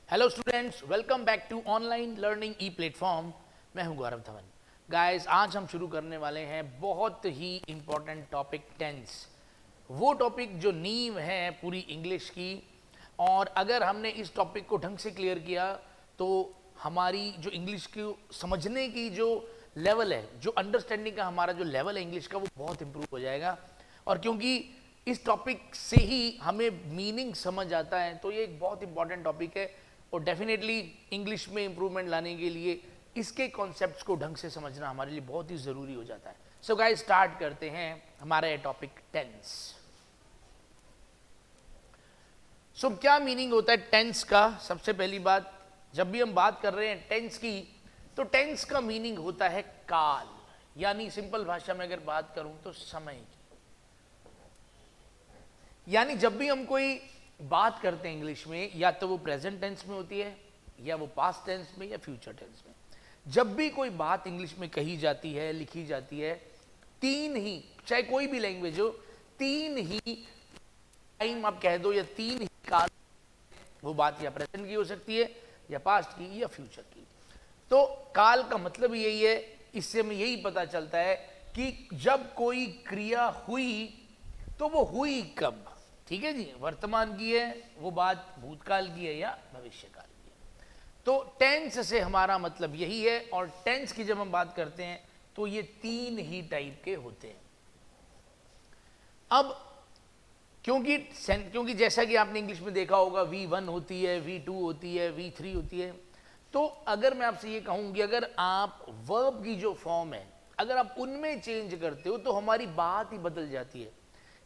Hello students, welcome back to online learning e platform. मैं हूं गौरव Dhawan. Guys, आज हम शुरू करने वाले हैं बहुत ही इंपॉर्टेंट टॉपिक टेंस। वो टॉपिक जो नींव है पूरी इंग्लिश की। और अगर हमने इस टॉपिक को ढंग से क्लियर किया तो हमारी जो इंग्लिश की समझने की जो लेवल है, जो अंडरस्टैंडिंग का हमारा जो लेवल है इंग्लिश का, वो बहुत इंप्रूव हो जाएगा। और क्योंकि इस टॉपिक से ही हमें मीनिंग समझ आता है, तो ये एक बहुत इंपॉर्टेंट टॉपिक है। और डेफिनेटली इंग्लिश में इंप्रूवमेंट लाने के लिए इसके कॉन्सेप्ट्स को ढंग से समझना हमारे लिए बहुत ही ज़रूरी हो जाता है। सो गाइस, स्टार्ट करते हैं हमारा ये टॉपिक टेंस। सो क्या मीनिंग होता है टेंस का? सबसे पहली बात, जब भी हम बात कर रहे हैं टेंस की, तो टेंस का मीनिंग होता है काल, यानी सिंपल भाषा में अगर बात करूं तो समय की। यानी जब भी हम कोई बात करते हैं इंग्लिश में, या तो वो प्रेजेंट टेंस में होती है, या वो पास्ट टेंस में, या फ्यूचर टेंस में। जब भी कोई बात इंग्लिश में कही जाती है, लिखी जाती है, तीन ही, चाहे कोई भी लैंग्वेज हो, तीन ही टाइम आप कह दो, या तीन ही काल, वो बात या प्रेजेंट की हो सकती है, या पास्ट की, या फ्यूचर की। तो काल का मतलब यही है। इससे हमें यही पता चलता है कि जब कोई क्रिया हुई तो वो हुई कब। ठीक है जी, वर्तमान की है वो बात, भूतकाल की है या भविष्यकाल की है। तो टेंस से हमारा मतलब यही है। और टेंस की जब हम बात करते हैं तो ये तीन ही टाइप के होते हैं। अब क्योंकि जैसा कि आपने इंग्लिश में देखा होगा, V1 होती है, V2 होती है, V3 होती है। तो अगर मैं आपसे ये कहूँगी, अगर आप वर्ब की जो फॉर्म है, अगर आप उनमें चेंज करते हो तो हमारी बात ही बदल जाती है।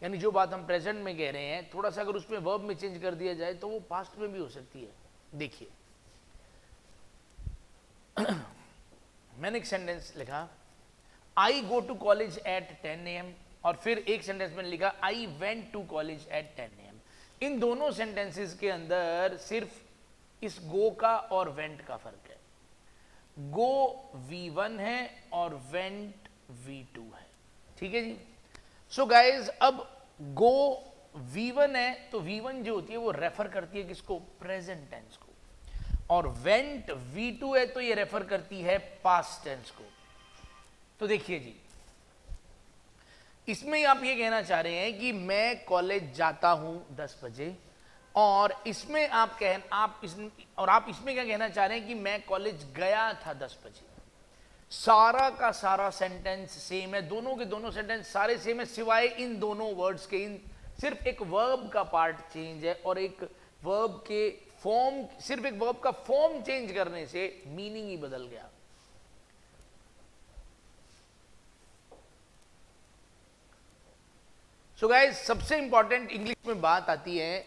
यानी जो बात हम प्रेजेंट में कह रहे हैं, थोड़ा सा अगर उसमें वर्ब में चेंज कर दिया जाए तो वो पास्ट में भी हो सकती है। देखिए, मैंने एक सेंटेंस लिखा, I go to college at 10 AM, और फिर एक सेंटेंस में लिखा I went to college at 10 AM। इन दोनों सेंटेंसेस के अंदर सिर्फ इस गो का और वेंट का फर्क है। गो V1 है और वेंट V2 है। ठीक है जी। सो गाइज, अब गो V1 है तो V1 जो होती है वो रेफर करती है किसको? प्रेजेंट टेंस को। और वेंट V2 है तो ये रेफर करती है पास्ट टेंस को। तो देखिए जी, इसमें आप ये कहना चाह रहे हैं कि मैं कॉलेज जाता हूं 10 बजे, और इसमें आप इसमें क्या कहना चाह रहे हैं कि मैं कॉलेज गया था 10 बजे। सारा का सारा सेंटेंस सेम है, दोनों के दोनों सेंटेंस सारे सेम है, सिवाय इन दोनों वर्ड्स के। इन सिर्फ एक वर्ब का पार्ट चेंज है, और एक वर्ब के फॉर्म, सिर्फ एक वर्ब का फॉर्म चेंज करने से मीनिंग ही बदल गया। सो गाइस, सबसे इंपॉर्टेंट इंग्लिश में बात आती है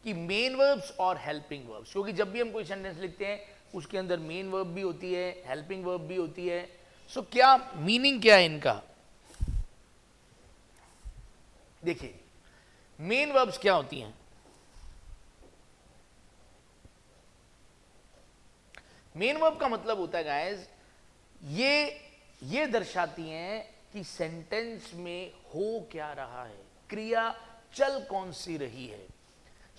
कि मेन वर्ब्स और हेल्पिंग वर्ब्स। क्योंकि जब भी हम कोई सेंटेंस लिखते हैं उसके अंदर मेन वर्ब भी होती है, हेल्पिंग वर्ब भी होती है। सो क्या मीनिंग क्या है इनका? देखिए, मेन वर्ब्स क्या होती हैं? मेन वर्ब का मतलब होता है गाइस, ये दर्शाती हैं कि सेंटेंस में हो क्या रहा है, क्रिया चल कौन सी रही है।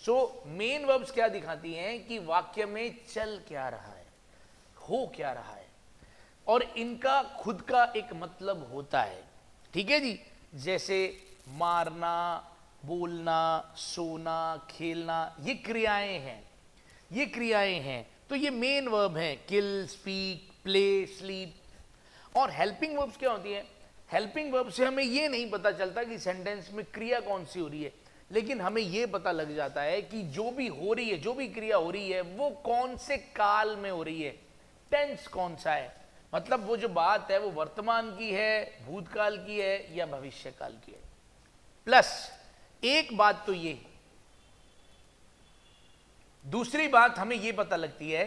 सो मेन वर्ब्स क्या दिखाती हैं कि वाक्य में चल क्या रहा है, हो क्या रहा है, और इनका खुद का एक मतलब होता है। ठीक है जी। जैसे मारना, बोलना, सोना, खेलना, ये क्रियाएं हैं, ये क्रियाएं हैं। तो ये मेन वर्ब हैं, किल, स्पीक, प्ले, स्लीप। और हेल्पिंग वर्ब्स क्या होती है? हेल्पिंग वर्ब से हमें ये नहीं पता चलता कि सेंटेंस में क्रिया कौन सी हो रही है, लेकिन हमें ये पता लग जाता है कि जो भी हो रही है, जो भी क्रिया हो रही है, वो कौन से काल में हो रही है, टेंस कौन सा है। मतलब वो जो बात है वो वर्तमान की है, भूतकाल की है, या भविष्यकाल की है। प्लस एक बात तो ये, दूसरी बात हमें यह पता लगती है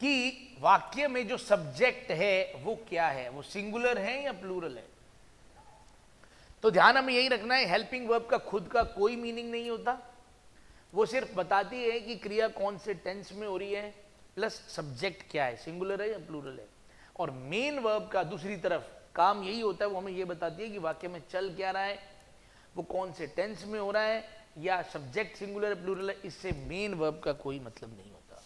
कि वाक्य में जो सब्जेक्ट है वो क्या है, वो सिंगुलर है या प्लूरल है। तो ध्यान हमें यही रखना है, हेल्पिंग वर्ब का खुद का कोई मीनिंग नहीं होता, वो सिर्फ बताती है कि क्रिया कौन से टेंस में हो रही है, प्लस सब्जेक्ट क्या है, सिंगुलर है या प्लूरल है। और मेन वर्ब का दूसरी तरफ काम यही होता है, वो हमें यह बताती है कि वाक्य में चल क्या रहा है, वो कौन से टेंस में हो रहा है, या सब्जेक्ट सिंगुलर प्लूरल है। इससे मेन वर्ब का कोई मतलब नहीं होता।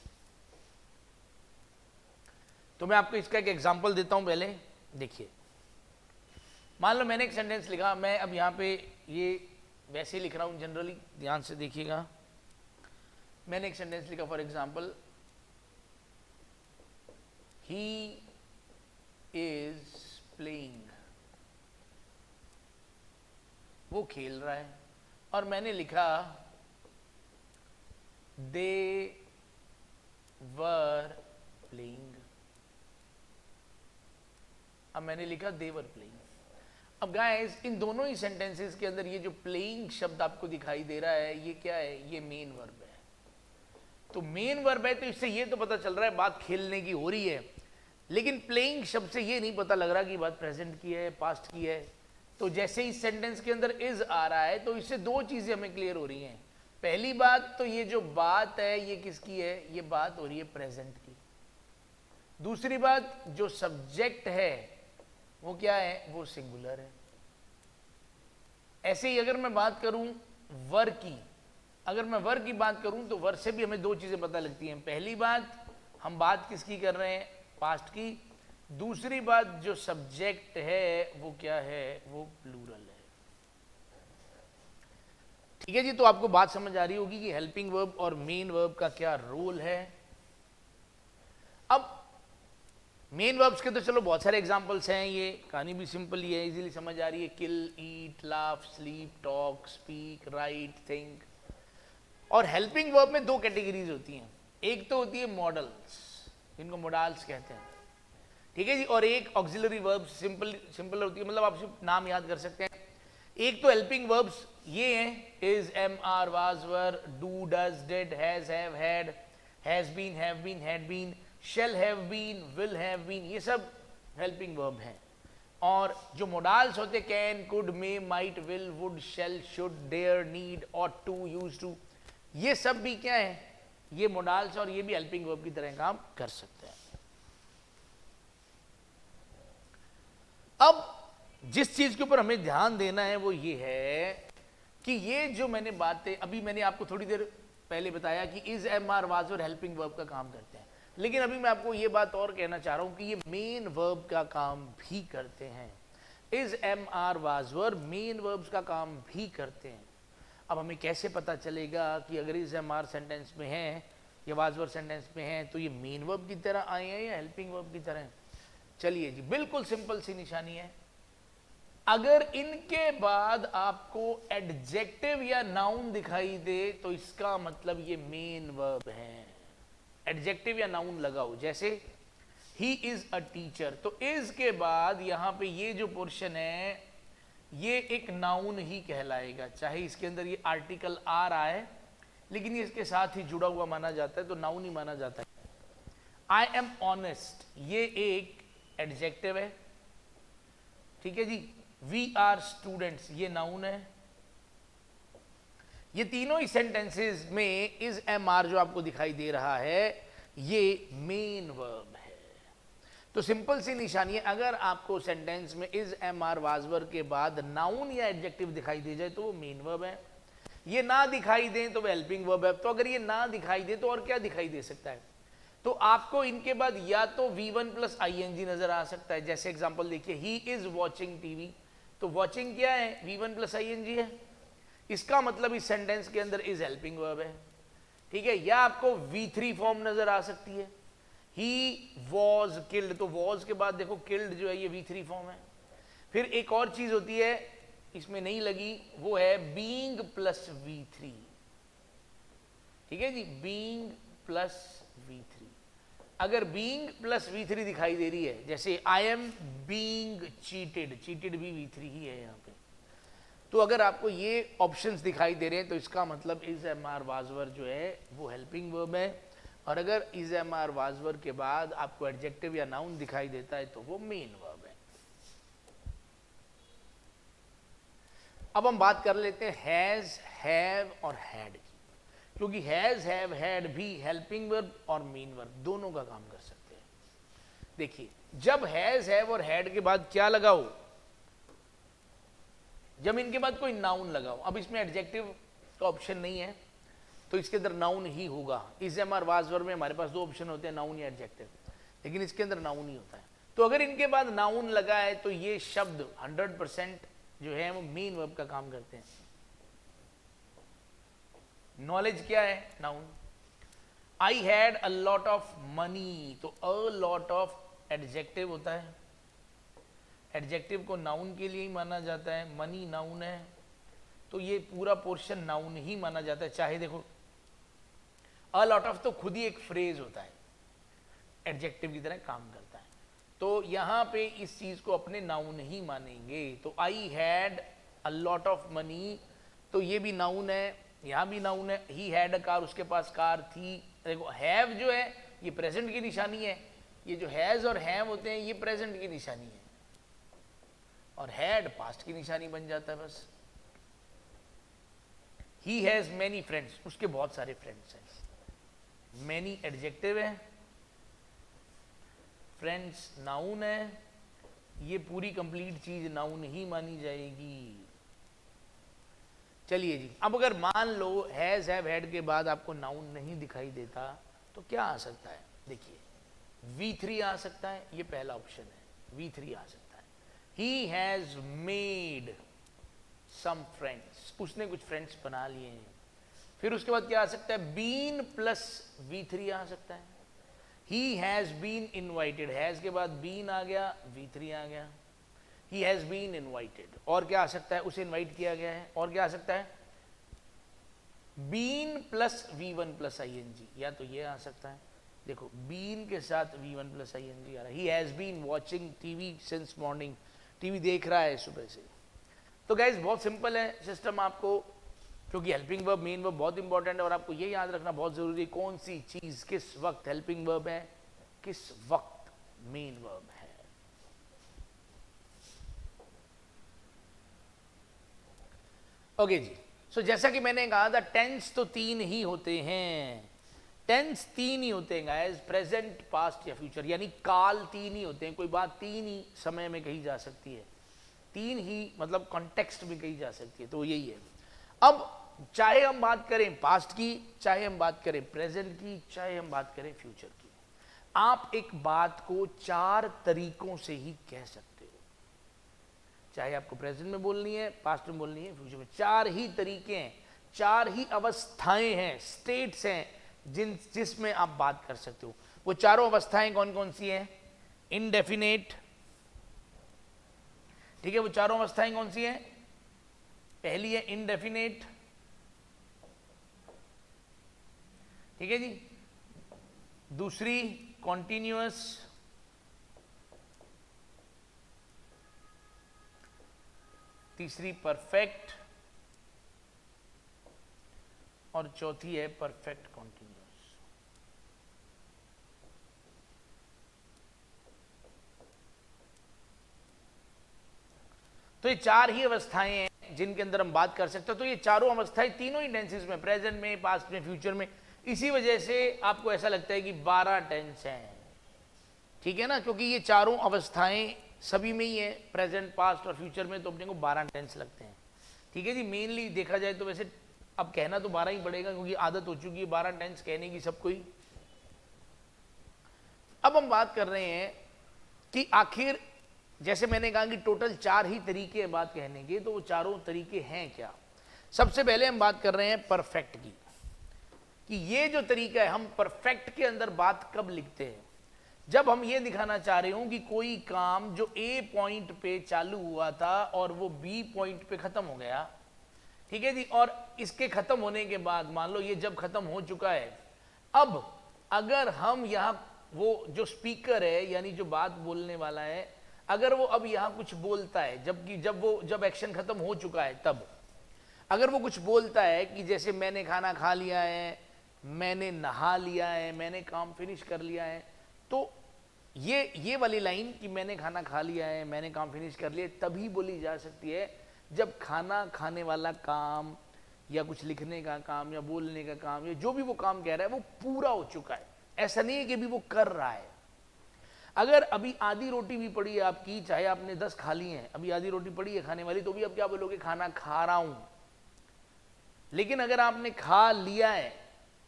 तो मैं आपको इसका एक एग्जांपल देता हूं पहले। देखिए, मान लो मैंने एक सेंटेंस लिखा, मैं अब यहाँ पे ये वैसे ही लिख रहा हूं जनरली, ध्यान से देखिएगा। मैंने एक सेंटेंस लिखा, for example, he is playing, वो खेल रहा है। और मैंने लिखा दे वर प्लेइंग, अब मैंने लिखा दे वर प्लेइंग। अब गाइस, इन दोनों ही सेंटेंसेस के अंदर ये जो प्लेइंग शब्द आपको दिखाई दे रहा है, ये क्या है? ये मेन वर्ब है। तो मेन वर्ब है, तो इससे ये तो पता चल रहा है बात खेलने की हो रही है, लेकिन प्लेइंग शब्द से ये नहीं पता लग रहा कि बात प्रेजेंट की है, पास्ट की है। तो जैसे इस सेंटेंस के अंदर इज आ रहा है, तो इससे दो चीजें हमें क्लियर हो रही हैं। पहली बात तो ये जो बात है ये किसकी है? ये बात हो रही है प्रेजेंट की। दूसरी बात, जो सब्जेक्ट है वो क्या है? वो सिंगुलर है। ऐसे ही अगर मैं बात करूं वर की, अगर मैं वर की बात करूं तो वर से भी हमें दो चीजें पता लगती हैं। पहली बात, हम बात किसकी कर रहे हैं? पास्ट की। दूसरी बात, जो सब्जेक्ट है वो क्या है? वो प्लूरल है। ठीक है जी, तो आपको बात समझ आ रही होगी कि हेल्पिंग वर्ब और मेन वर्ब का क्या रोल है। अब मेन वर्ब्स के तो चलो बहुत सारे एग्जांपल्स हैं, ये कहानी भी सिंपल ही है, इजीली समझ आ रही है। Kill, eat, laugh, sleep, talk, speak, write, think. और हेल्पिंग वर्ब में दो कैटेगरीज होती हैं। एक तो होती है मॉडल्स, जिनको मोडाल्स कहते हैं, ठीक है जी। और एक ऑक्सिलरी वर्ब्स, सिंपल होती है, मतलब आप सिर्फ नाम याद कर सकते हैं। एक तो हेल्पिंग वर्ब्स ये हैं, is, am, are, was, were, do, does, did, has, have, had, has been, have been, had been, shall have been, will have been, ये सब हेल्पिंग वर्ब हैं। और जो मोडाल्स होते, can, could, may, might, will, would, shall, should, dare, need, ought to, use to, ये सब भी क्या है? ये मोडाल्स, और ये भी हेल्पिंग वर्ब की तरह काम कर सकते हैं। अब जिस चीज के ऊपर हमें ध्यान देना है वो ये है कि ये जो मैंने बातें अभी मैंने आपको थोड़ी देर पहले बताया कि इज, एम, आर, वाज और हेल्पिंग वर्ब का काम करते हैं, लेकिन अभी मैं आपको ये बात और कहना चाह रहा हूं कि ये मेन वर्ब का काम भी करते हैं। Is, am, are, was were main verbs का काम भी करते हैं। अब हमें कैसे पता चलेगा कि अगर इज, एम, आर सेंटेंस में है या वाज वर सेंटेंस में है तो ये मेन वर्ब की तरह आए हैं या हेल्पिंग वर्ब की तरह? चलिए जी, बिल्कुल सिंपल सी निशानी है। अगर इनके बाद आपको एडजेक्टिव या नाउन दिखाई दे तो इसका मतलब ये मेन वर्ब है। एडजेक्टिव या नाउन लगाओ, जैसे ही इज अ टीचर, तो इज के बाद यहां पे ये जो पोर्शन है ये एक नाउन ही कहलाएगा, चाहे इसके अंदर ये आर्टिकल आ रहा है लेकिन ये इसके साथ ही जुड़ा हुआ माना जाता है, तो नाउन ही माना जाता है। आई एम ऑनेस्ट, ये एक एडजेक्टिव है, ठीक है जी। वी आर स्टूडेंट्स, ये नाउन है। ये तीनों ही सेंटेंसेस में इज, एम, आर जो आपको दिखाई दे रहा है ये मेन वर्ब है। तो सिंपल सी निशानी है, अगर आपको सेंटेंस में इज, एम, आर, वाज, वर के बाद नाउन या एडजेक्टिव दिखाई दे जाए तो वो मेन वर्ब है। ये ना दिखाई दे तो वो हेल्पिंग वर्ब है। तो अगर ये ना दिखाई दे तो और क्या दिखाई दे सकता है? तो आपको इनके बाद या तो V1 प्लस ING नजर आ सकता है, जैसे एग्जांपल देखिए, ही इज वॉचिंग टीवी, तो वॉचिंग क्या है? V1 प्लस ING है। इसका मतलब इस सेंटेंस के अंदर इज हेल्पिंग वर्ब है, ठीक है। या आपको V3 फॉर्म नजर आ सकती है, ही वॉज किल्ड, तो वॉज के बाद देखो किल्ड जो है ये V3 फॉर्म है। फिर एक और चीज होती है, इसमें नहीं लगी, वो है बीइंग प्लस V3, ठीक है जी, बीइंग प्लस V3। अगर बीइंग प्लस V3 दिखाई दे रही है, जैसे I am being cheated, cheated भी V3 ही है यहाँ पे, तो अगर आपको ये ऑप्शंस दिखाई दे रहे हैं तो इसका मतलब इज, एम, आर, वाज, वर जो है वो हेल्पिंग वर्ब है। और अगर इज, एम, आर, वाज, वर के बाद आपको एडजेक्टिव या नाउन दिखाई देता है तो वो मेन वर्ब है। अब हम बात कर लेते हैं हैज, हैव और हैड की, क्योंकि हैज, हैव, हैड भी हेल्पिंग वर्ब और मेन वर्ब दोनों का काम कर सकते हैं। देखिए, जब हैज, हैव और हैड के बाद क्या लगाओ? जब इनके बाद कोई नाउन लगाओ। अब इसमें एडजेक्टिव का ऑप्शन नहीं है तो इसके अंदर नाउन ही होगा। इज, एम, आर, वाज, वर में हमारे पास दो ऑप्शन होते हैं, नाउन या एडजेक्टिव। लेकिन इसके अंदर नाउन ही होता है। तो अगर इनके बाद नाउन लगा है तो ये शब्द 100% जो है वो मेन वर्ब का काम करते हैं। नॉलेज क्या है? Noun. I had a lot of money, तो अ लॉट ऑफ एडजेक्टिव होता है, एडजेक्टिव को नाउन के लिए ही माना जाता है, मनी नाउन है, तो ये पूरा पोर्शन नाउन ही माना जाता है। चाहे देखो अ लॉट ऑफ तो खुद ही एक फ्रेज होता है, एडजेक्टिव की तरह काम करता है, तो यहां पे इस चीज को अपने नाउन ही मानेंगे। तो I had a lot of money, तो ये भी नाउन है, यहां भी नाउन है। ही हैड अ कार, उसके पास कार थी। देखो हैव जो है ये प्रेजेंट की निशानी है, ये जो हैज और हैव होते हैं ये प्रेजेंट की निशानी है, और हैड पास्ट की निशानी बन जाता है बस। ही हैज मैनी फ्रेंड्स, उसके बहुत सारे फ्रेंड्स हैं। मैनी एडजेक्टिव है, फ्रेंड्स नाउन है, ये पूरी कंप्लीट चीज नाउन ही मानी जाएगी। चलिए जी, अब अगर मान लो हैज हैव हैड के बाद आपको नाउन नहीं दिखाई देता तो क्या आ सकता है? देखिए V3 आ सकता है, ये पहला ऑप्शन है, V3 आ सकता है। He has made some friends, उसने कुछ फ्रेंड्स बना लिए हैं। फिर उसके बाद क्या आ सकता है? बीन प्लस V3 आ सकता है। He has been invited, has के बाद बीन आ गया, V3 आ गया। ही हैज बीन इनवाइटेड, और क्या आ सकता है? उसे इनवाइट किया गया है। और क्या आ सकता है? Been plus V1 plus ING, या तो ये आ सकता है, देखो बीन के साथ V1 प्लस ING आ रहा है। He has been watching TV since morning, TV देख रहा है सुबह से। तो गाइज बहुत सिंपल है सिस्टम आपको, क्योंकि हेल्पिंग वर्ब मेन वर्ब बहुत इंपॉर्टेंट है, और आपको ये याद रखना बहुत जरूरी है कौन सी चीज किस वक्त हेल्पिंग वर्ब है, किस वक्त मेन वर्ब है। ओके जी, सो जैसा कि मैंने कहा था टेंस तो 3 ही होते हैं, टेंस 3 ही होते हैं गाइस, प्रेजेंट पास्ट या फ्यूचर, यानी काल 3 ही होते हैं। कोई बात 3 ही समय में कही जा सकती है, 3 ही मतलब कॉन्टेक्स्ट में कही जा सकती है, तो यही है। अब चाहे हम बात करें पास्ट की, चाहे हम बात करें प्रेजेंट की, चाहे हम बात करें फ्यूचर की, आप एक बात को 4 तरीकों से ही कह सकते हो। चाहे आपको प्रेजेंट में बोलनी है, पास्ट में बोलनी है, फ्यूचर में, 4 ही तरीके हैं, 4 ही अवस्थाएं हैं, स्टेट्स हैं जिसमें आप बात कर सकते हो। वो चारों अवस्थाएं कौन कौन सी हैं? इनडेफिनेट, ठीक है, वो चारों अवस्थाएं कौन सी हैं? पहली है इनडेफिनेट, ठीक है जी, दूसरी कॉन्टिन्यूअस, तीसरी परफेक्ट, और चौथी है परफेक्ट कॉन्टिन्यूअस। तो ये 4 ही अवस्थाएं हैं जिनके अंदर हम बात कर सकते हैं। तो ये चारों अवस्थाएं तीनों ही टेंसेस में, प्रेजेंट में, पास्ट में, फ्यूचर में, इसी वजह से आपको ऐसा लगता है कि 12 टेंस हैं, ठीक है ना, क्योंकि ये चारों अवस्थाएं सभी में ही है, प्रेजेंट, पास्ट और फ्यूचर में, तो अपने को 12 टेंस लगते हैं, ठीक है जी। मेनली देखा जाए तो वैसे अब कहना तो 12 ही पड़ेगा, क्योंकि आदत हो चुकी है 12 टेंस कहने की सबको ही। अब हम बात कर रहे हैं कि आखिर जैसे मैंने कहा कि टोटल 4 ही तरीके हैं बात कहने के, तो वो चारों तरीके हैं क्या? सबसे पहले हम बात कर रहे हैं परफेक्ट की, कि ये जो तरीका है, हम परफेक्ट के अंदर बात कब लिखते हैं? जब हम ये दिखाना चाह रहे हो कि कोई काम जो A पॉइंट पे चालू हुआ था और वो B पॉइंट पे खत्म हो गया, ठीक है जी, और इसके खत्म होने के बाद मान लो ये जब खत्म हो चुका है, अब अगर हम यहां वो जो स्पीकर है यानी जो बात बोलने वाला है, अगर वो अब यहां कुछ बोलता है, जबकि जब एक्शन खत्म हो चुका है, तब अगर वो कुछ बोलता है कि जैसे मैंने खाना खा लिया है, मैंने नहा लिया है, मैंने काम फिनिश कर लिया है, तो ये वाली लाइन कि मैंने खाना खा लिया है, मैंने काम फिनिश कर लिया, तभी बोली जा सकती है जब खाना खाने वाला काम या कुछ लिखने का काम या बोलने का काम या जो भी वो काम कह रहा है वो पूरा हो चुका है। ऐसा नहीं है कि अभी वो कर रहा है। अगर अभी आधी रोटी भी पड़ी है आपकी, चाहे आपने 10 खा ली है, अभी आधी रोटी पड़ी है खाने वाली, तो भी आप क्या बोलोगे? खाना खा रहा हूं। लेकिन अगर आपने खा लिया है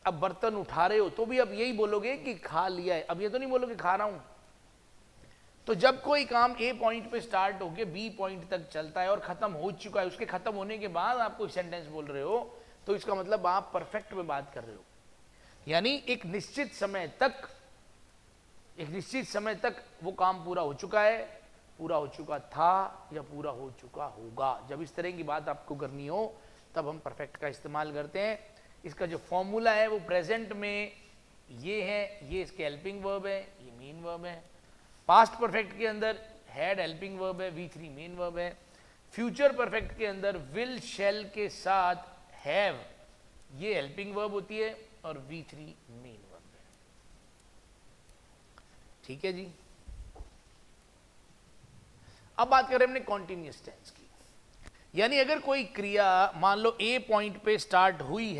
अब बर्तन उठा रहे हो तो भी अब यही बोलोगे कि खा लिया है, अब ये तो नहीं बोलोगे खा रहा हूं। तो जब कोई काम ए पॉइंट पे स्टार्ट होके बी पॉइंट तक चलता है और खत्म हो चुका है, उसके खत्म होने के बाद आप कोई सेंटेंस बोल रहे हो, तो इसका मतलब आप परफेक्ट में बात कर रहे हो। यानी एक निश्चित समय तक वो काम पूरा हो चुका है, पूरा हो चुका था, या पूरा हो चुका होगा। जब इस तरह की बात आपको करनी हो तब हम परफेक्ट का इस्तेमाल करते हैं। इसका जो फॉर्मूला है वो प्रेजेंट में ये है, ये इसके हेल्पिंग वर्ब है, ये मेन वर्ब है। पास्ट परफेक्ट के अंदर हैड हेल्पिंग वर्ब है, V3 मेन वर्ब है। फ्यूचर परफेक्ट के अंदर विल शैल के साथ हैव ये हेल्पिंग वर्ब होती है और V3 मेन वर्ब है। ठीक है जी। अब बात करें हमने कॉन्टिन्यूअस टेंस की। यानी अगर कोई क्रिया मान लो ए पॉइंट पे स्टार्ट हुई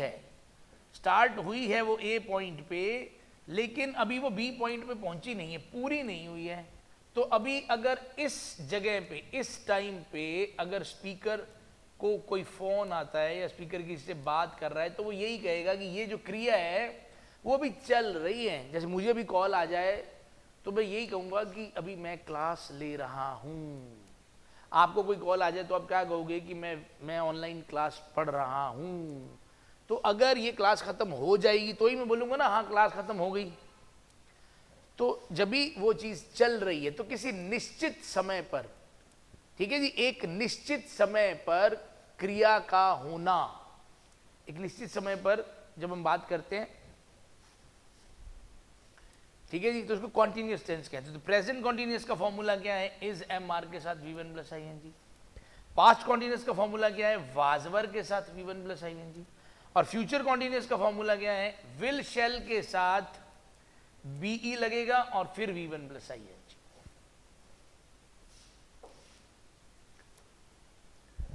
है वो ए पॉइंट पे, लेकिन अभी वो बी पॉइंट पे पहुंची नहीं है, पूरी नहीं हुई है, तो अभी अगर इस जगह पे इस टाइम पे अगर स्पीकर को कोई फोन आता है या स्पीकर किसी से बात कर रहा है, तो वो यही कहेगा कि ये जो क्रिया है वो भी चल रही है। जैसे मुझे भी कॉल आ जाए तो मैं यही कहूंगा कि अभी मैं क्लास ले रहा हूं। आपको कोई कॉल आ जाए तो आप क्या कहोगे कि मैं ऑनलाइन क्लास पढ़ रहा हूं। तो अगर ये क्लास खत्म हो जाएगी तो ही मैं बोलूंगा ना हाँ क्लास खत्म हो गई। तो जब भी वो चीज चल रही है तो किसी निश्चित समय पर, ठीक है जी, एक निश्चित समय पर क्रिया का होना, एक निश्चित समय पर जब हम बात करते हैं, ठीक है जी, तो उसको कॉन्टिन्यूअस टेंस कहते हैं। तो प्रेजेंट कॉन्टिन्यूअस का फॉर्मूला क्या है? इज एम आर के साथ V1 plus ING। Past continuous का फॉर्मूला क्या है? वाज वर के साथ V1 प्लस ING। और फ्यूचर कॉन्टिन्यूअस का फॉर्मूला क्या है? विल शैल के साथ BE लगेगा और फिर V1 प्लस ING।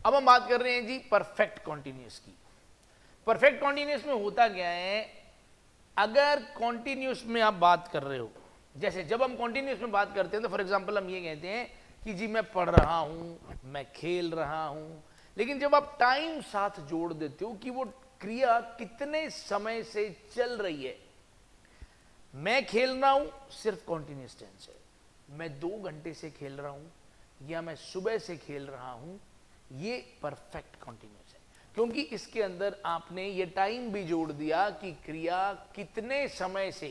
अब हम बात कर रहे हैं जी परफेक्ट कॉन्टिन्यूअस की। परफेक्ट कॉन्टिन्यूअस में होता क्या है, अगर कॉन्टिन्यूअस में आप बात कर रहे हो, जैसे जब हम कॉन्टिन्यूअस में बात करते हैं तो फॉर एग्जांपल हम ये कहते हैं कि जी मैं पढ़ रहा हूं, मैं खेल रहा हूं, लेकिन जब आप टाइम साथ जोड़ देते हो कि वो क्रिया कितने समय से चल रही है, मैं खेल रहा हूं सिर्फ कॉन्टिन्यूअस टेंस है, मैं 2 घंटे से खेल रहा हूं या मैं सुबह से खेल रहा हूं, ये परफेक्ट कॉन्टिन्यूअस है, क्योंकि इसके अंदर आपने ये टाइम भी जोड़ दिया कि क्रिया कितने समय से,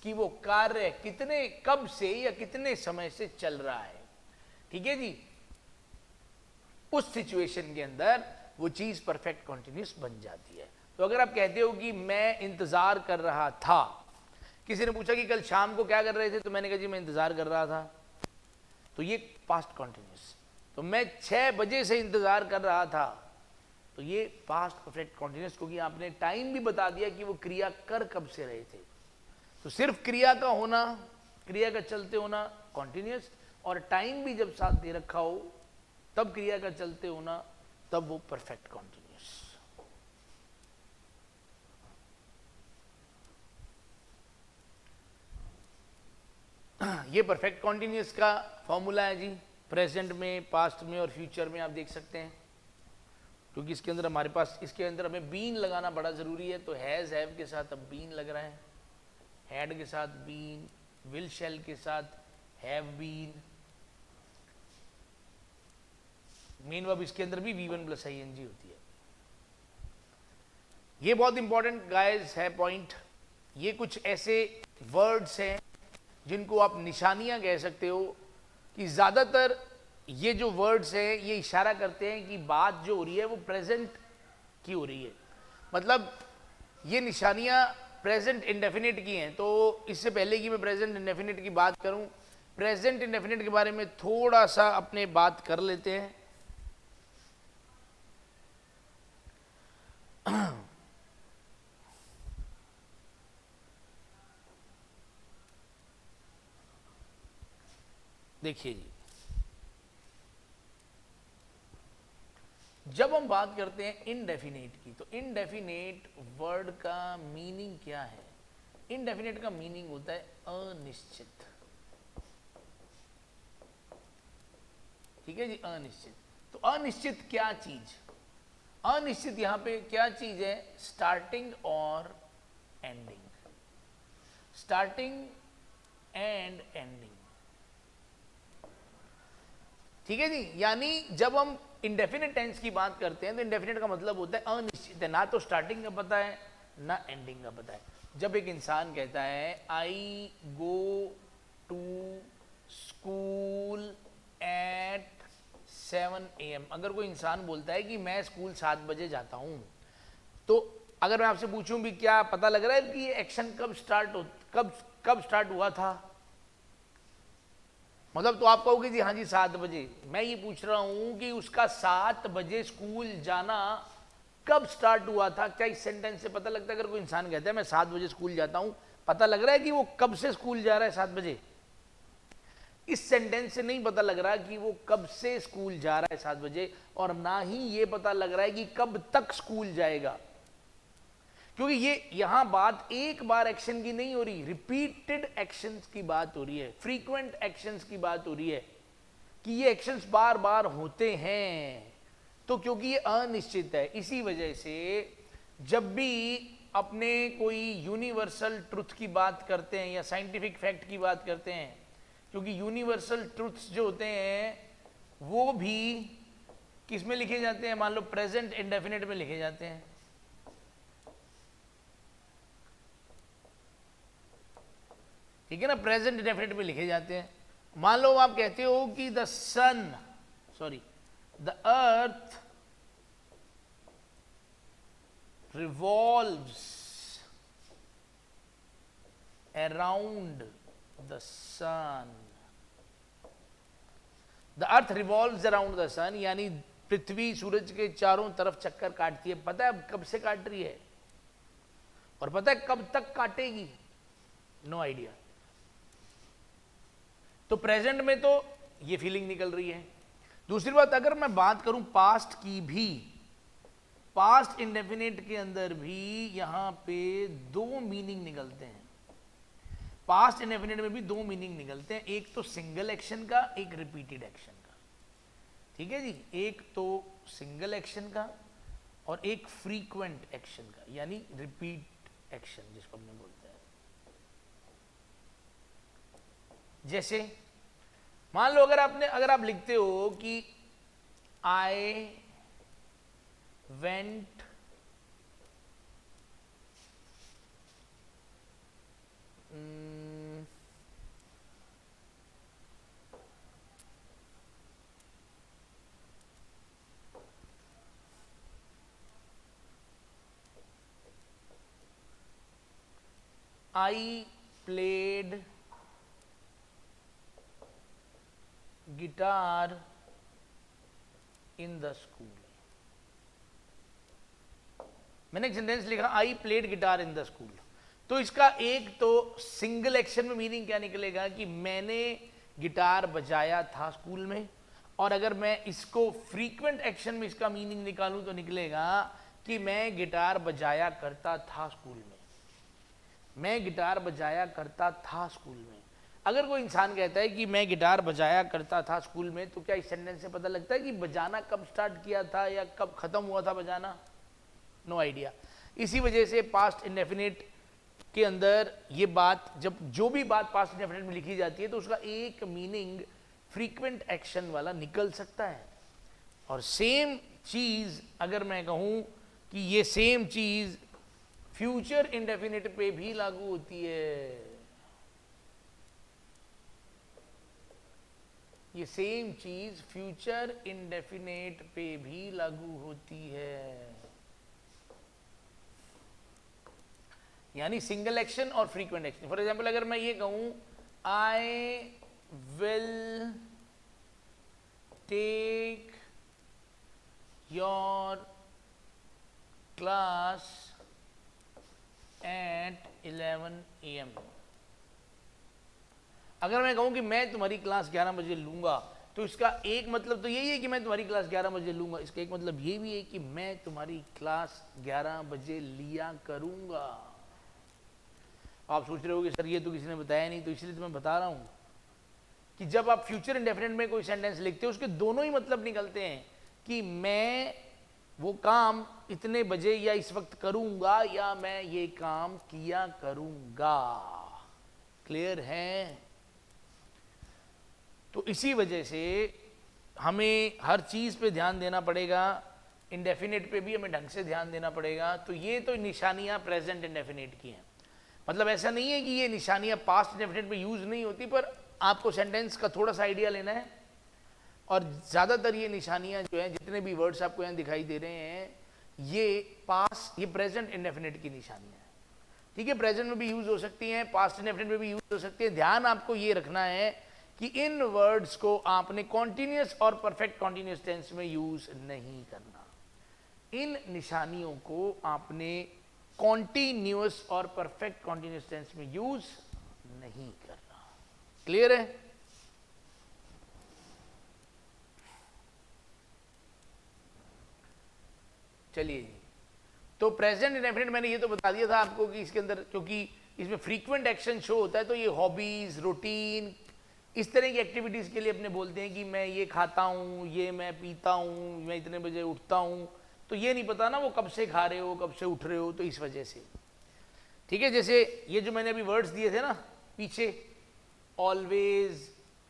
कि वो कार्य कितने कब से या कितने समय से चल रहा है। ठीक है जी, उस सिचुएशन के अंदर वो चीज परफेक्ट कॉन्टिन्यूअस बन जाती है। तो अगर आप कहते हो कि मैं इंतजार कर रहा था, किसी ने पूछा कि कल शाम को क्या कर रहे थे, तो मैंने कहा जी मैं इंतजार कर रहा था, तो ये पास्ट कॉन्टिन्यूअस। तो मैं 6 बजे से इंतजार कर रहा था, तो ये पास्ट परफेक्ट कॉन्टिन्यूअस, क्योंकि आपने टाइम भी बता दिया कि वो क्रिया कर कब से रहे थे। तो सिर्फ क्रिया का होना, क्रिया का चलते होना कॉन्टिन्यूअस, और टाइम भी जब साथ दे रखा हो तब क्रिया का चलते होना, तब वो परफेक्ट कॉन्टिन्यूअस। ये परफेक्ट कॉन्टिन्यूअस का फॉर्मूला है जी, प्रेजेंट में, पास्ट में और फ्यूचर में आप देख सकते हैं, क्योंकि इसके अंदर हमारे पास, इसके अंदर हमें बीन लगाना बड़ा ज़रूरी है। तो हैज़ हैव के साथ अब बीन लग रहा है, हैड के साथ बीन, विल शैल के साथ हैव बीन, मेन वर्ब इसके अंदर भी V1 प्लस ING होती है। ये बहुत इंपॉर्टेंट गाइस है पॉइंट। ये कुछ ऐसे वर्ड्स हैं जिनको आप निशानियां कह सकते हो, कि ज़्यादातर ये जो वर्ड्स हैं ये इशारा करते हैं कि बात जो हो रही है वो प्रेजेंट की हो रही है। मतलब ये निशानियां प्रेजेंट इंडेफिनिट की हैं। तो इससे पहले कि मैं प्रेजेंट इंडेफिनिट की बात करूं, प्रेजेंट इंडेफिनिट के बारे में थोड़ा सा अपने बात कर लेते हैं। देखिए जी, जब हम बात करते हैं इनडेफिनेट की, तो इनडेफिनेट वर्ड का मीनिंग क्या है? इनडेफिनेट का मीनिंग होता है अनिश्चित। ठीक है जी, अनिश्चित। तो अनिश्चित क्या चीज? अनिश्चित यहां पे क्या चीज है? स्टार्टिंग और एंडिंग, स्टार्टिंग एंड एंडिंग। ठीक है जी। यानी जब हम इंडेफिनिट टेंस की बात करते हैं तो इंडेफिनिट का मतलब होता है अनिश्चित है, ना तो स्टार्टिंग का पता है ना एंडिंग का पता है। जब एक इंसान कहता है I go to school at 7 AM, अगर कोई इंसान बोलता है कि मैं स्कूल 7 बजे जाता हूं, तो अगर मैं आपसे पूछूं भी क्या पता लग रहा है कि ये एक्शन कब स्टार्ट हुआ था, मतलब तो आप कहोगे जी हाँ जी 7 बजे। मैं ये पूछ रहा हूं कि उसका 7 बजे स्कूल जाना कब स्टार्ट हुआ था। क्या इस सेंटेंस से पता लगता है? अगर कोई इंसान कहता है मैं 7 बजे स्कूल जाता हूं, पता लग रहा है कि वो कब से स्कूल जा रहा है 7 बजे? इस सेंटेंस से नहीं पता लग रहा कि वो कब से स्कूल जा रहा है 7 बजे, और ना ही ये पता लग रहा है कि कब तक स्कूल जाएगा, क्योंकि ये यहां बात एक बार एक्शन की नहीं हो रही, रिपीटेड एक्शंस की बात हो रही है, फ्रीक्वेंट एक्शंस की बात हो रही है कि ये एक्शंस बार बार होते हैं। तो क्योंकि ये अनिश्चित है, इसी वजह से जब भी अपने कोई यूनिवर्सल ट्रुथ की बात करते हैं या साइंटिफिक फैक्ट की बात करते हैं, क्योंकि यूनिवर्सल ट्रुथ्स जो होते हैं वो भी किस में लिखे जाते हैं? मान लो प्रेजेंट इंडेफिनिट में लिखे जाते हैं। ठीक है ना, प्रेजेंट इंडेफिनिट में लिखे जाते हैं। मान लो आप कहते हो कि the earth revolves around the sun, the earth revolves around the sun, यानी पृथ्वी सूरज के चारों तरफ चक्कर काटती है। पता है कब से काट रही है और पता है कब तक काटेगी? No idea. तो प्रेजेंट में तो ये फीलिंग निकल रही है। दूसरी बात, अगर मैं बात करूं पास्ट की भी, पास्ट इंडेफिनिट के अंदर भी यहां पे 2 मीनिंग निकलते हैं। पास्ट इंडेफिनिट में भी 2 मीनिंग निकलते हैं, एक तो सिंगल एक्शन का, एक रिपीटेड एक्शन का। ठीक है जी, एक तो सिंगल एक्शन का और एक फ्रीक्वेंट एक्शन का, यानी रिपीट एक्शन जिसको हमने बोलते हैं। जैसे मान लो अगर आप लिखते हो कि I went I played guitar in the school। मैंने एक सेंटेंस लिखा I played guitar in the school, तो इसका एक तो सिंगल एक्शन में मीनिंग क्या निकलेगा कि मैंने गिटार बजाया था स्कूल में, और अगर मैं इसको फ्रीक्वेंट एक्शन में इसका मीनिंग निकालूं तो निकलेगा कि मैं गिटार बजाया करता था स्कूल में, मैं गिटार बजाया करता था स्कूल में। अगर कोई इंसान कहता है कि मैं गिटार बजाया करता था स्कूल में, तो क्या इस सेंटेंस से पता लगता है कि बजाना कब स्टार्ट किया था या कब खत्म हुआ था बजाना? No idea. इसी वजह से पास्ट इंडेफिनिट के अंदर ये बात, जब जो भी बात पास्ट इंडेफिनिट में लिखी जाती है तो उसका एक मीनिंग फ्रीक्वेंट एक्शन वाला निकल सकता है। और सेम चीज अगर मैं कहूं कि ये सेम चीज फ्यूचर इंडेफिनिट पे भी लागू होती है, ये सेम चीज फ्यूचर इंडेफिनिट पे भी लागू होती है, यानी सिंगल एक्शन और फ्रीक्वेंट एक्शन। फॉर एग्जाम्पल अगर मैं ये कहूं I will take your class at 11 AM, अगर मैं कहूं कि मैं तुम्हारी क्लास 11 बजे लूंगा, तो इसका एक मतलब तो यही है कि मैं तुम्हारी क्लास 11 बजे लूंगा, इसका एक मतलब ये भी है कि मैं तुम्हारी क्लास 11 बजे लिया करूंगा। आप सोच रहे हो कि सर ये तो किसी ने बताया नहीं, तो इसलिए तो मैं बता रहा हूं कि जब आप फ्यूचर इंडेफिनिट में कोई सेंटेंस लिखते हो उसके दोनों ही मतलब निकलते हैं कि मैं वो काम इतने बजे या इस वक्त करूंगा या मैं ये काम किया करूंगा। क्लियर है? तो इसी वजह से हमें हर चीज पे ध्यान देना पड़ेगा, इंडेफिनिट पे भी हमें ढंग से ध्यान देना पड़ेगा। तो ये तो निशानियां प्रेजेंट इंडेफिनिट की हैं। मतलब ऐसा नहीं है कि ये निशानियां पास्ट इंडेफिनिट में यूज नहीं होती, पर आपको सेंटेंस का थोड़ा सा आइडिया लेना है। और ज़्यादातर ये निशानियां जो हैं, जितने भी वर्ड्स आपको यहाँ दिखाई दे रहे हैं, ये प्रेजेंट इंडेफिनिट की निशानियां हैं। ठीक है, प्रेजेंट में भी यूज हो सकती हैं, पास्ट इंडेफिनिट में भी यूज हो सकती है। ध्यान आपको ये रखना है कि इन वर्ड्स को आपने कॉन्टिन्यूस और परफेक्ट कॉन्टिन्यूस टेंस में यूज नहीं करना। इन निशानियों को आपने कॉन्टिन्यूस और परफेक्ट कॉन्टिन्यूस टेंस में यूज नहीं करना। क्लियर है? चलिए जी, तो प्रेजेंट इंडेफिनिट मैंने ये तो बता दिया था आपको कि इसके अंदर, क्योंकि इसमें फ्रीक्वेंट एक्शन शो होता है, तो ये हॉबीज, रूटीन, इस तरह की एक्टिविटीज के लिए अपने बोलते हैं कि मैं ये खाता हूँ, ये मैं पीता हूँ, मैं इतने बजे उठता हूँ। तो ये नहीं पता ना वो कब से खा रहे हो, कब से उठ रहे हो, तो इस वजह से। ठीक है, जैसे ये जो मैंने अभी वर्ड्स दिए थे ना पीछे, always,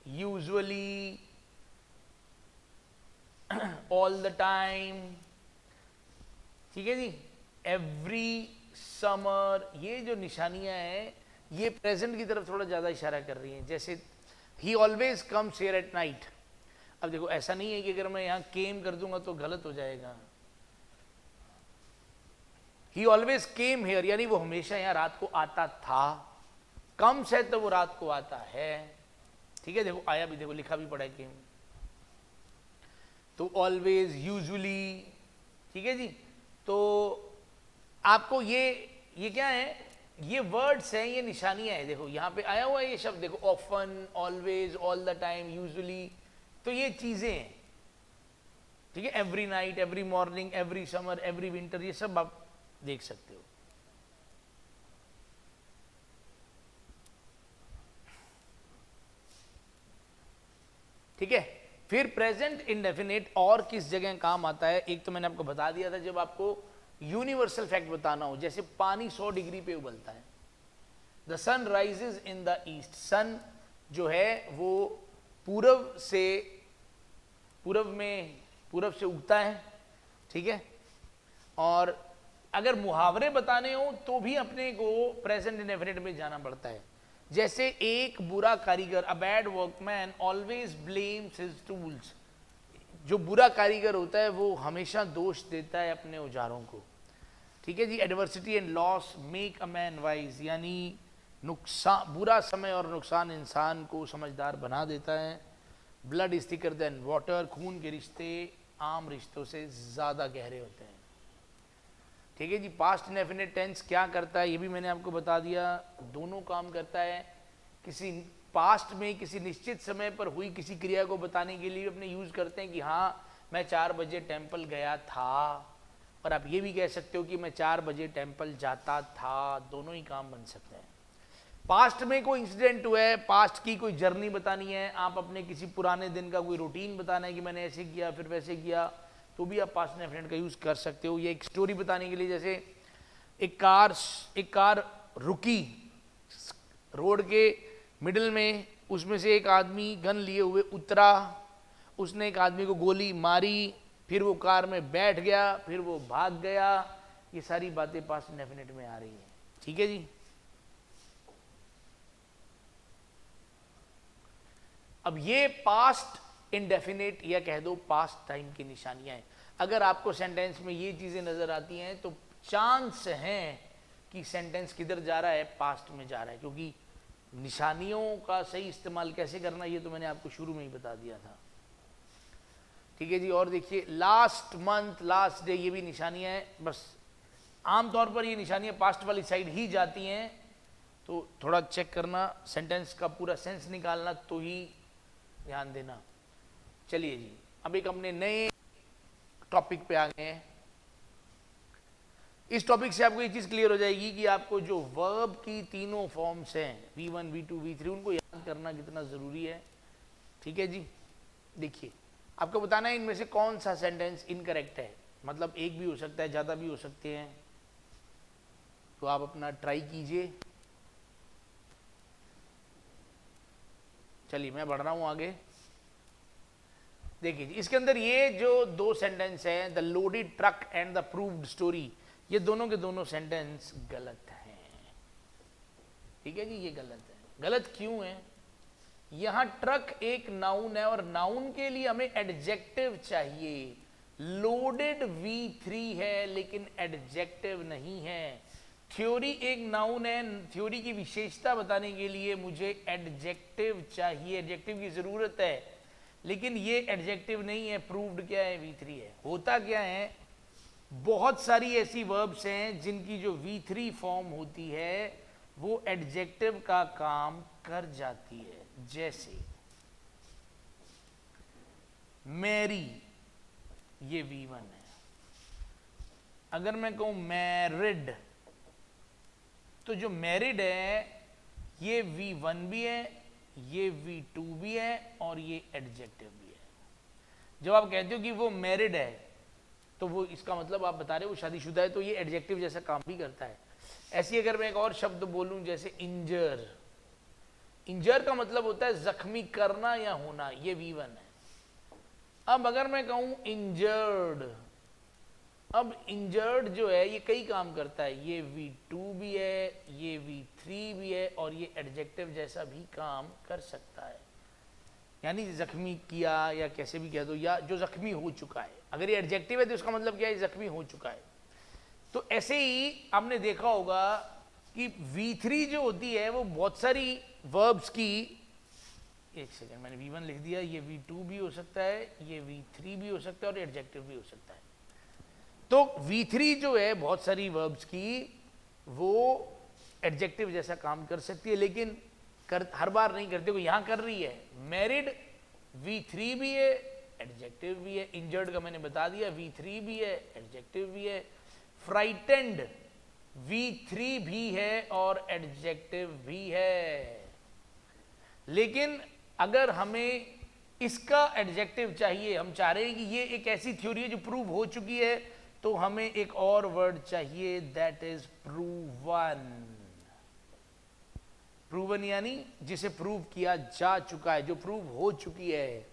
usually, all the time, ठीक है जी, एवरी समर, ये जो निशानियां हैं ये प्रेजेंट की तरफ थोड़ा ज्यादा इशारा कर रही हैं। जैसे ही always comes here at night. अब देखो ऐसा नहीं है कि अगर मैं यहां केम कर दूंगा तो गलत हो जाएगा। ही ऑलवेज केम हियर, यानी वो हमेशा यहां रात को आता था। कम्स है तो वो रात को आता है। ठीक है, देखो आया भी, देखो लिखा भी पड़ा है केम। तो ऑलवेज, यूजुअली, ठीक है जी। तो आपको ये क्या है, ये वर्ड्स हैं, ये निशानियां हैं। देखो यहाँ पे आया हुआ है ये शब्द, देखो often, always, all the time, usually, तो ये चीजें हैं। ठीक है, every night, every morning, every summer, every winter, ये सब आप देख सकते हो। ठीक है, फिर प्रेजेंट इंडेफिनिट और किस जगह काम आता है, एक तो मैंने आपको बता दिया था जब आपको यूनिवर्सल फैक्ट बताना हो, जैसे पानी 100 डिग्री पे उबलता है। The sun rises in the east, sun जो है वो पूरब से उगता है। ठीक है, और अगर मुहावरे बताने हो तो भी अपने को प्रेजेंट इंडेफिनिट में जाना पड़ता है। जैसे एक बुरा कारीगर, a bad workman always blames his tools, जो बुरा कारीगर होता है वो हमेशा दोष देता है अपने औजारों को। ठीक है जी, adversity and loss make a man wise, यानी नुकसान, बुरा समय और नुकसान इंसान को समझदार बना देता है। Blood is thicker than water, खून के रिश्ते आम रिश्तों से ज़्यादा गहरे होते हैं। ठीक है जी, पास्ट इंडेफिनिट टेंस क्या करता है ये भी मैंने आपको बता दिया, दोनों काम करता है। किसी पास्ट में किसी निश्चित समय पर हुई किसी क्रिया को बताने के लिए अपने यूज करते हैं कि हाँ मैं 4 बजे टेम्पल गया था, और आप ये भी कह सकते हो कि मैं 4 बजे टेम्पल जाता था, दोनों ही काम बन सकते हैं। पास्ट में कोई इंसिडेंट हुआ है, पास्ट की कोई जर्नी बतानी है, आप अपने किसी पुराने दिन का कोई रूटीन बताना है कि मैंने ऐसे किया फिर वैसे किया, तो भी आप पास्ट इंडेफिनिट का यूज कर सकते हो। ये एक स्टोरी बताने के लिए, जैसे एक कार रुकी रोड के मिडिल में, उसमें से एक आदमी गन लिए हुए उतरा, उसने एक आदमी को गोली मारी, फिर वो कार में बैठ गया, फिर वो भाग गया। ये सारी बातें पास्ट इंडेफिनिट में आ रही हैं। ठीक है जी, अब ये पास्ट इंडेफिनिट या कह दो पास्ट टाइम की निशानियां हैं। अगर आपको सेंटेंस में ये चीजें नजर आती हैं तो चांस हैं कि सेंटेंस किधर जा रहा है, पास्ट में जा रहा है, क्योंकि निशानियों का सही इस्तेमाल कैसे करना ये तो मैंने आपको शुरू में ही बता दिया था। ठीक है जी, और देखिए लास्ट मंथ, लास्ट डे, ये भी निशानियां हैं। बस आमतौर पर ये निशानियां पास्ट वाली साइड ही जाती हैं, तो थोड़ा चेक करना, सेंटेंस का पूरा सेंस निकालना, तो ही ध्यान देना। चलिए जी, अब एक अपने नए टॉपिक पे आ गए हैं। इस टॉपिक से आपको ये चीज क्लियर हो जाएगी कि आपको जो वर्ब की तीनों फॉर्म्स हैं, V1, V2, V3, उनको याद करना कितना जरूरी है। ठीक है जी, देखिए आपको बताना है इनमें से कौन सा सेंटेंस इनकरेक्ट है। मतलब एक भी हो सकता है, ज़्यादा भी हो सकते हैं, तो आप अपना ट्राई कीजिए। चलिए मैं बढ़ रहा हूँ आगे। देखिए इसके अंदर ये जो दो सेंटेंस हैं, the loaded truck and the proved story, ये दोनों के दोनों सेंटेंस गलत हैं। ठीक है जी, ये गलत है। गलत क्यों है? यहां ट्रक एक नाउन है और नाउन के लिए हमें एडजेक्टिव चाहिए। लोडेड V3 है लेकिन एडजेक्टिव नहीं है। थ्योरी एक नाउन है, थ्योरी की विशेषता बताने के लिए मुझे एडजेक्टिव चाहिए, एडजेक्टिव की जरूरत है, लेकिन ये एडजेक्टिव नहीं है। प्रूव्ड क्या है? V3 है। होता क्या है, बहुत सारी ऐसी वर्ब्स हैं जिनकी जो V3 फॉर्म होती है वो एडजेक्टिव का काम कर जाती है। जैसे मैरी, ये V1 है। अगर मैं कहूं मैरिड, तो जो मैरिड है ये V1 भी है, ये V2 भी है और ये एडजेक्टिव भी है। जब आप कहते हो कि वो मैरिड है तो वो इसका मतलब आप बता रहे हो वो शादीशुदा है, तो ये एडजेक्टिव जैसा काम भी करता है। ऐसी अगर मैं एक और शब्द बोलूं जैसे इंजर, इंजर का मतलब होता है जख्मी करना या होना, ये V1 है। अब अगर मैं कहूं इंजर्ड, अब इंजर्ड जो है ये कई काम करता है, ये V2 भी है, ये V3 भी है और ये एडजेक्टिव जैसा भी काम कर सकता है। यानी जख्मी किया या कैसे भी कह दो, या जो जख्मी हो चुका है। अगर ये एडजेक्टिव है तो इसका मतलब क्या है? जख्मी हो चुका है। तो ऐसे ही आपने देखा होगा कि V3 जो होती है वो बहुत सारी वर्ब्स की, एक सेकेंड मैंने V1 लिख दिया, ये V2 भी हो सकता है, ये V3 भी हो सकता है और एडजेक्टिव भी हो सकता है। तो V3 जो है बहुत सारी वर्ब्स की वो एडजेक्टिव जैसा काम कर सकती है, लेकिन हर बार नहीं करती। को यहां कर रही है। मैरिड V3 भी है, एडजेक्टिव भी है। इंजर्ड का मैंने बता दिया, V3 भी है, एडजेक्टिव भी है। फ्राइटेंड V3 भी है और एडजेक्टिव भी है। लेकिन अगर हमें इसका एडजेक्टिव चाहिए, हम चाह रहे हैं कि ये एक ऐसी थ्योरी है जो प्रूव हो चुकी है, तो हमें एक और वर्ड चाहिए, दैट इज प्रूवन। प्रूवन यानी जिसे प्रूव किया जा चुका है, जो प्रूव हो चुकी है।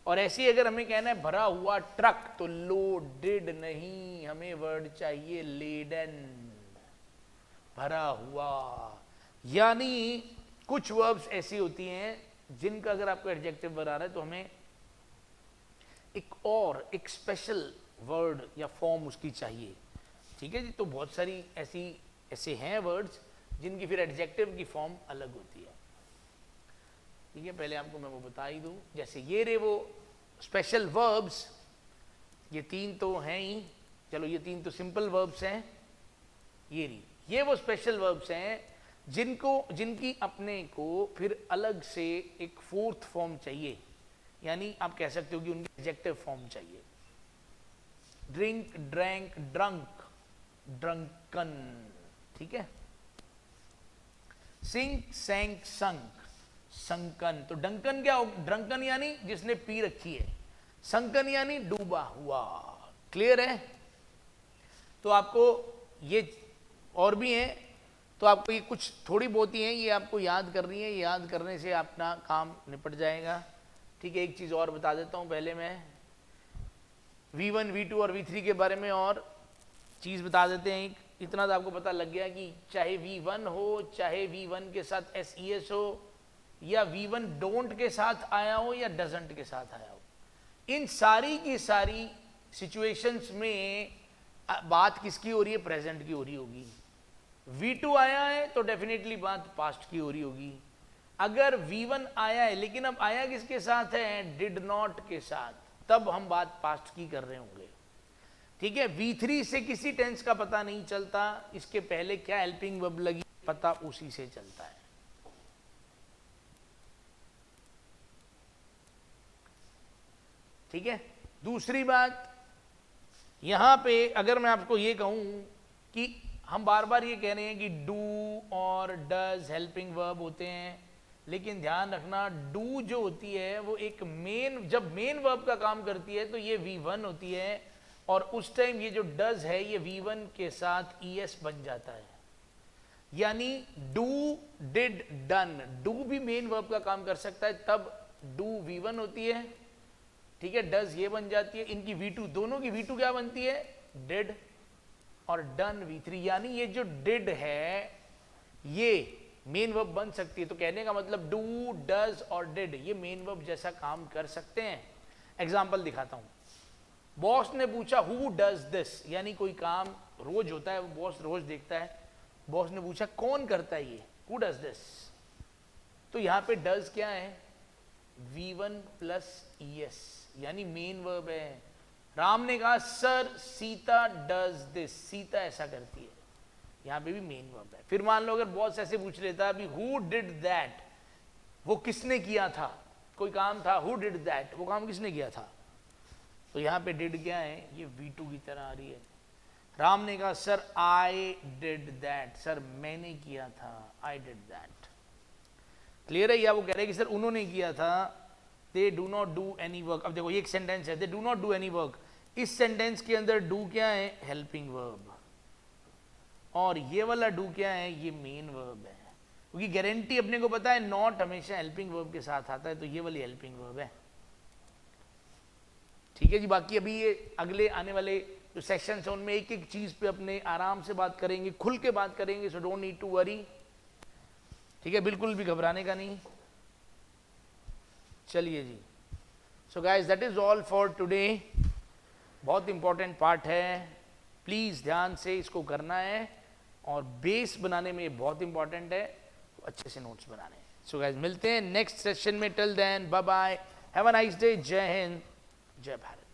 और ऐसी अगर हमें कहना है भरा हुआ ट्रक, तो लोडेड नहीं, हमें वर्ड चाहिए लेडन, भरा हुआ। यानी कुछ वर्ब्स ऐसी होती हैं जिनका अगर आपको एडजेक्टिव बनाना है तो हमें एक स्पेशल वर्ड या फॉर्म उसकी चाहिए। ठीक है जी। तो बहुत सारी ऐसे हैं वर्ड्स जिनकी फिर एडजेक्टिव की फॉर्म अलग होती है। ठीक है, पहले आपको मैं वो बता ही दूं। जैसे ये रे वो स्पेशल वर्ब्स, ये तीन तो हैं ही, चलो ये तीन तो सिंपल वर्ब्स हैं। ये वो स्पेशल वर्ब्स हैं जिनकी अपने को फिर अलग से एक फोर्थ फॉर्म चाहिए, यानी आप कह सकते हो कि उनकी एडजेक्टिव फॉर्म चाहिए। Drink, drank, drunk, drunken. ठीक है। सिंक, सैंक, संक, संकन। तो डंकन क्या हो? ड्रंकन यानी जिसने पी रखी है, संकन यानी डूबा हुआ। क्लियर है? तो आपको ये और भी हैं, तो आपको ये कुछ थोड़ी बहुत ही हैं, ये आपको याद करनी है। याद करने से अपना काम निपट जाएगा। ठीक है। एक चीज़ और बता देता हूँ पहले मैं, V1, V2 और V3 के बारे में और चीज़ बता देते हैं। इतना तो आपको पता लग गया कि चाहे V1 हो, चाहे V1 के साथ SES हो, या V1 डोंट के साथ आया हो या डजंट के साथ आया हो, इन सारी की सारी सिचुएशंस में बात किसकी हो रही है? प्रेजेंट की हो रही होगी। V2 आया है तो डेफिनेटली बात पास्ट की हो रही होगी। अगर V1 आया है लेकिन अब आया किसके साथ है? डिड नॉट के साथ, तब हम बात पास्ट की कर रहे होंगे। ठीक है। V3 से किसी टेंस का पता नहीं चलता, इसके पहले क्या हेल्पिंग वर्ब लगी पता उसी से चलता है। ठीक है। दूसरी बात, यहां पे अगर मैं आपको ये कहूं कि हम बार बार ये कह रहे हैं कि डू और डज हेल्पिंग वर्ब होते हैं, लेकिन ध्यान रखना डू जो होती है वो एक जब मेन वर्ब का काम करती है तो ये V1 होती है, और उस टाइम ये जो डज है ये V1 के साथ ES बन जाता है, यानी डू, डिड, डन। डू भी मेन वर्ब का काम कर सकता है, तब डू V1 होती है, ठीक है, डज ये बन जाती है, इनकी V2, दोनों की V2 क्या बनती है, डिड, और डन V3। यानी ये जो डिड है ये मेन वर्ब बन सकती है। तो कहने का मतलब डू, डज और डिड ये मेन वर्ब जैसा काम कर सकते हैं। एग्जाम्पल दिखाता हूं। बॉस ने पूछा हु डज दिस, यानी कोई काम रोज होता है, वो बॉस रोज देखता है। बॉस ने पूछा कौन करता है ये, हु डज दिस। तो यहां पे डज क्या है, V1 प्लस ES, यानी मेन वर्ब है। राम ने कहा sir Sita does this, Sita ऐसा करती है, यहां पे भी मेन वर्ब है। फिर मान लो अगर बॉस ऐसे पूछ लेता अभी हु डिड दैट, वो किसने किया था, कोई काम था, हु डिड दैट, वो काम किसने किया था, तो यहां पे डिड क्या है, ये V2 की तरह आ रही है। राम ने कहा sir I did that, sir मैंने किया था, आई डिड दैट। क्लियर है? या वो कह रहे हैं कि सर उन्होंने किया था, they do not do any work. अब देखो ये एक सेंटेंस है, they do not do any work, इस सेंटेंस के अंदर डू क्या है, हेल्पिंग वर्ब, और ये वाला डू क्या है, ये मेन वर्ब है। क्योंकि गारंटी अपने को पता है नॉट हमेशा हेल्पिंग वर्ब के साथ आता है, तो ये वाली हेल्पिंग वर्ब है। ठीक है जी। बाकी अभी ये अगले आने वाले जो सेक्शन है उनमें एक एक चीज पे अपने आराम से बात करेंगे, खुल के बात करेंगे, so don't need to worry. ठीक है, बिल्कुल भी घबराने का नहीं। चलिए जी, so guys that is all for today. बहुत इंपॉर्टेंट पार्ट है, प्लीज ध्यान से इसको करना है, और बेस बनाने में बहुत इंपॉर्टेंट है, अच्छे से नोट्स बनाने हैं। सो गाइस मिलते हैं नेक्स्ट सेशन में, till then bye bye, have a nice day, जय हिंद, जय भारत।